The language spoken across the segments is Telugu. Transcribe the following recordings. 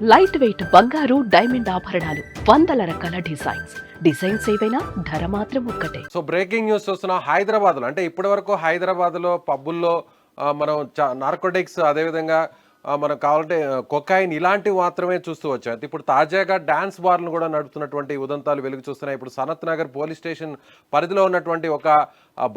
లైట్ వెయిట్ బంగారు డైమండ్ ఆభరణాలు వందల రకాల డిజైన్స్ ఏవైనా ధర మాత్రం ఒక్కటే. సో బ్రేకింగ్ న్యూస్ చూస్తున్నాం హైదరాబాద్లో. అంటే ఇప్పటి వరకు హైదరాబాద్లో పబ్బుల్లో మనం నార్కోటిక్స్ అదేవిధంగా మనం కావాలంటే కొకాయిన్ ఇలాంటివి మాత్రమే చూస్తూ వచ్చాం. అయితే ఇప్పుడు తాజాగా డ్యాన్స్ బార్లను కూడా నడుపుతున్నటువంటి ఉదంతాలు వెలుగు చూస్తున్నాయి. ఇప్పుడు సనత్ నగర్ పోలీస్ స్టేషన్ పరిధిలో ఉన్నటువంటి ఒక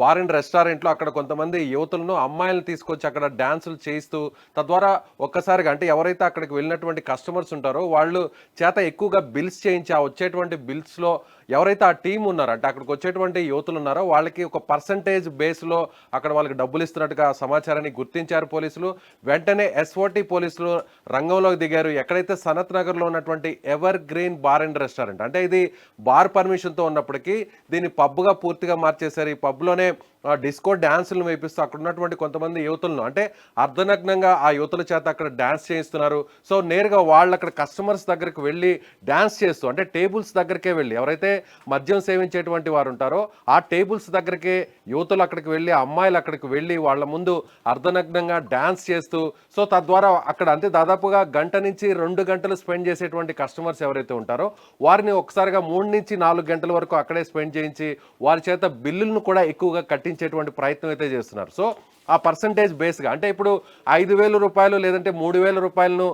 బార్ అండ్ రెస్టారెంట్లో అక్కడ కొంతమంది యువతులను అమ్మాయిలను తీసుకొచ్చి అక్కడ డ్యాన్సులు చేయిస్తూ తద్వారా ఒక్కసారిగా అంటే ఎవరైతే అక్కడికి వెళ్ళినటువంటి కస్టమర్స్ ఉంటారో వాళ్ళు చేత ఎక్కువగా బిల్స్ చేయించి ఆ వచ్చేటువంటి బిల్స్లో ఎవరైతే ఆ టీం ఉన్నారో అంటే అక్కడికి వచ్చేటువంటి యువతులు ఉన్నారో వాళ్ళకి ఒక పర్సంటేజ్ బేస్లో అక్కడ వాళ్ళకి డబ్బులు ఇస్తున్నట్టుగా సమాచారాన్ని గుర్తించారు పోలీసులు. వెంటనే ఎస్ఓటి పోలీసులు రంగంలోకి దిగారు. ఎక్కడైతే సనత్ నగర్లో ఉన్నటువంటి ever green bar and restaurant అంటే ఇది బార్ పర్మిషన్తో ఉన్నప్పటికీ దీన్ని పబ్గా పూర్తిగా మార్చేశారు. ఈ పబ్లోనే డిస్కో డ్యాన్సులను వేపిస్తూ అక్కడ ఉన్నటువంటి కొంతమంది యువతులను అంటే అర్ధనగ్నంగా ఆ యువతుల చేత అక్కడ డ్యాన్స్ చేయిస్తున్నారు. సో నేరుగా వాళ్ళు అక్కడ కస్టమర్స్ దగ్గరికి వెళ్ళి డ్యాన్స్ చేస్తూ అంటే టేబుల్స్ దగ్గరికే వెళ్ళి ఎవరైతే మద్యం సేవించేటువంటి వారు ఉంటారో ఆ టేబుల్స్ దగ్గరికే యువతులు అక్కడికి వెళ్ళి అమ్మాయిలు అక్కడికి వెళ్ళి వాళ్ళ ముందు అర్ధనగ్నంగా డ్యాన్స్ చేస్తూ సో తద్వారా అక్కడ అంతే దాదాపుగా గంట నుంచి 2 గంటలు స్పెండ్ చేసేటువంటి కస్టమర్స్ ఎవరైతే ఉంటారో వారిని ఒకసారిగా 3 నుంచి 4 గంటల వరకు అక్కడే స్పెండ్ చేయించి వారి చేత బిల్లులను కూడా ఎక్కువగా కట్టించేటువంటి ప్రయత్నం అయితే చేస్తున్నారు. సో ఆ పర్సంటేజ్ బేస్గా అంటే ఇప్పుడు 5,000 రూపాయలు లేదంటే 3,000 రూపాయలను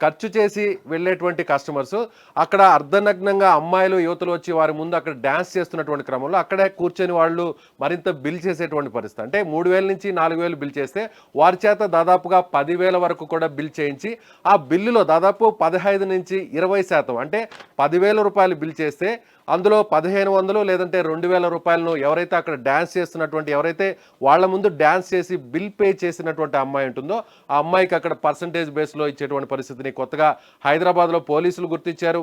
ఖర్చు చేసి వెళ్ళేటువంటి కస్టమర్స్ అక్కడ అర్ధనగ్నంగా అమ్మాయిలు యువతులు వచ్చి వారి ముందు అక్కడ డ్యాన్స్ చేస్తున్నటువంటి క్రమంలో అక్కడే కూర్చొని వాళ్ళు మరింత బిల్ చేసేటువంటి పరిస్థితి. అంటే 3,000 నుంచి 4,000 బిల్ చేస్తే వారి చేత దాదాపుగా 10,000 వరకు కూడా బిల్ చేయించి ఆ బిల్లులో దాదాపు 15 నుంచి 20% అంటే 10,000 రూపాయలు బిల్ చేస్తే అందులో 1,500 లేదంటే 2,000 రూపాయలను ఎవరైతే అక్కడ డ్యాన్స్ చేస్తున్నటువంటి ఎవరైతే వాళ్ళ ముందు డ్యాన్స్ చేసి బిల్ పే చేసినటువంటి అమ్మాయి ఉంటుందో ఆ అమ్మాయికి అక్కడ పర్సంటేజ్ బేస్లో ఇచ్చేటువంటి పరిస్థితిని కొత్తగా హైదరాబాద్లో పోలీసులు గుర్తించారు.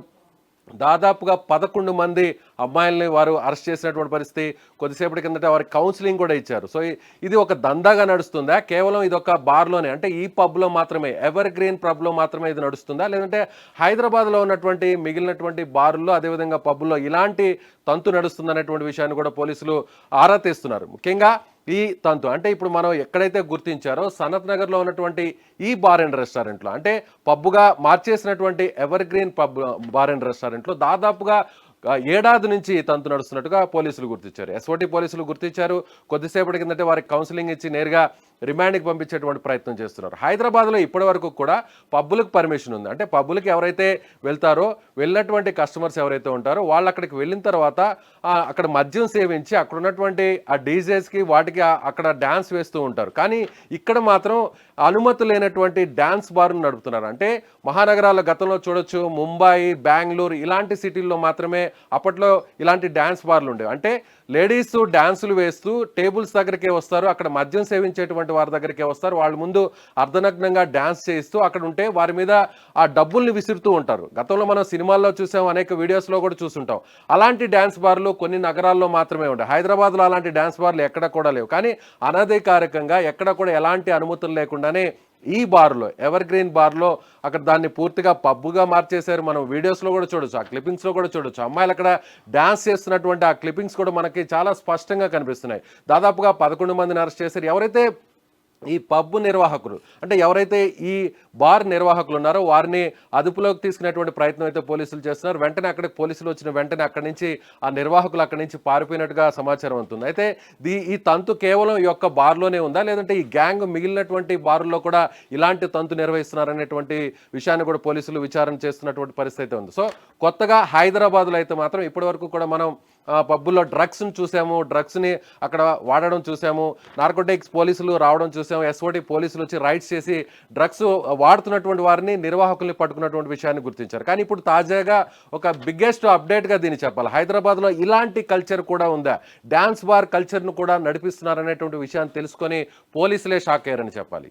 దాదాపుగా 11 మంది అమ్మాయిల్ని వారు అరెస్ట్ చేసినటువంటి పరిస్థితి. కొద్దిసేపటి కిందట వారికి కౌన్సిలింగ్ కూడా ఇచ్చారు. సో ఇది ఒక దందాగా నడుస్తుందా, కేవలం ఇది ఒక బార్లోనే అంటే ఈ పబ్లో మాత్రమే ఎవర్ గ్రీన్ పబ్లో మాత్రమే ఇది నడుస్తుందా, లేదంటే హైదరాబాద్లో ఉన్నటువంటి మిగిలినటువంటి బార్ల్లో అదేవిధంగా పబ్బుల్లో ఇలాంటి తంతు నడుస్తుందనేటువంటి విషయాన్ని కూడా పోలీసులు ఆరా తీస్తున్నారు. ముఖ్యంగా ఈ తంతు అంటే ఇప్పుడు మనం ఎక్కడైతే గుర్తించారో సనత్ నగర్లో ఉన్నటువంటి ఈ బార్ అండ్ రెస్టారెంట్లో అంటే పబ్బుగా మార్చేసినటువంటి ever green pub bar and రెస్టారెంట్లో దాదాపుగా ఏడాది నుంచి తంతు నడుస్తున్నట్టుగా పోలీసులు గుర్తించారు. ఎస్ఓటి పోలీసులు గుర్తించారు. కొద్దిసేపటి కిందటే వారికి కౌన్సిలింగ్ ఇచ్చి నేరుగా రిమాండ్కి పంపించేటువంటి ప్రయత్నం చేస్తున్నారు. హైదరాబాద్లో ఇప్పటి వరకు కూడా పబ్బులకు పర్మిషన్ ఉంది. అంటే పబ్బులకు ఎవరైతే వెళ్తారో వెళ్ళినటువంటి కస్టమర్స్ ఎవరైతే ఉంటారో వాళ్ళు అక్కడికి వెళ్ళిన తర్వాత అక్కడ మద్యం సేవించి అక్కడ ఉన్నటువంటి ఆ డీజేస్కి వాటికి అక్కడ డ్యాన్స్ వేస్తూ ఉంటారు. కానీ ఇక్కడ మాత్రం అనుమతి లేనటువంటి డ్యాన్స్ బార్ను నడుపుతున్నారు. అంటే మహానగరాల గతంలో చూడొచ్చు ముంబాయి, బెంగళూరు ఇలాంటి సిటీల్లో మాత్రమే అప్పట్లో ఇలాంటి డ్యాన్స్ బార్లు ఉండేవి. అంటే లేడీస్ డ్యాన్సులు వేస్తూ టేబుల్స్ దగ్గరికే వస్తారు, అక్కడ మద్యం సేవించేటువంటి వారి దగ్గరికే వస్తారు, వాళ్ళ ముందు అర్ధనగ్నంగా డ్యాన్స్ చేయిస్తూ అక్కడ ఉంటే వారి మీద ఆ డబ్బుల్ని విసురుతూ ఉంటారు. గతంలో మనం సినిమాల్లో చూసాం, అనేక వీడియోస్లో కూడా చూస్తుంటాం. అలాంటి డ్యాన్స్ బార్లు కొన్ని నగరాల్లో మాత్రమే ఉంటాయి. హైదరాబాద్లో అలాంటి డ్యాన్స్ బార్లు ఎక్కడ కూడా లేవు. కానీ అనధికారికంగా ఎక్కడ కూడా ఎలాంటి అనుమతులు లేకుండానే ఈ బార్లో ఎవర్ గ్రీన్ బార్లో అక్కడ దాన్ని పూర్తిగా పబ్బుగా మార్చేశారు. మనం వీడియోస్లో కూడా చూడొచ్చు, ఆ క్లిప్పింగ్స్లో కూడా చూడొచ్చు. అమ్మాయిలు అక్కడ డ్యాన్స్ చేస్తున్నటువంటి ఆ క్లిప్పింగ్స్ కూడా మనకి చాలా స్పష్టంగా కనిపిస్తున్నాయి. దాదాపుగా 11 మందిని అరెస్ట్ చేశారు. ఎవరైతే ఈ పబ్బు నిర్వాహకులు అంటే ఎవరైతే ఈ బార్ నిర్వాహకులు ఉన్నారో వారిని అదుపులోకి తీసుకునేటువంటి ప్రయత్నం అయితే పోలీసులు చేస్తున్నారు. వెంటనే అక్కడికి పోలీసులు వచ్చిన వెంటనే అక్కడి నుంచి ఆ నిర్వాహకులు అక్కడి నుంచి పారిపోయినట్టుగా సమాచారం అవుతుంది. అయితే ఈ తంతు కేవలం ఈ యొక్క బార్లోనే ఉందా, లేదంటే ఈ గ్యాంగ్ మిగిలినటువంటి బారుల్లో కూడా ఇలాంటి తంతు నిర్వహిస్తున్నారనేటువంటి విషయాన్ని కూడా పోలీసులు విచారణ చేస్తున్నటువంటి పరిస్థితి ఉంది. సో కొత్తగా హైదరాబాద్లో అయితే మాత్రం ఇప్పటి వరకు కూడా మనం పబ్బుల్లో డ్రగ్స్ని చూసాము, డ్రగ్స్ని అక్కడ వాడడం చూసాము, నార్కోటిక్స్ పోలీసులు రావడం చూసాము, ఎస్ఓటి పోలీసులు వచ్చి రైడ్స్ చేసి డ్రగ్స్ వాడుతున్నటువంటి వారిని నిర్వాహకుల్ని పట్టుకున్నటువంటి విషయాన్ని గుర్తించారు. కానీ ఇప్పుడు తాజాగా ఒక బిగ్గెస్ట్ అప్డేట్గా దీన్ని చెప్పాలి, హైదరాబాద్లో ఇలాంటి కల్చర్ కూడా ఉందా, డ్యాన్స్ బార్ కల్చర్ను కూడా నడిపిస్తున్నారనేటువంటి విషయాన్ని తెలుసుకొని పోలీసులే షాక్ అయ్యారని చెప్పాలి.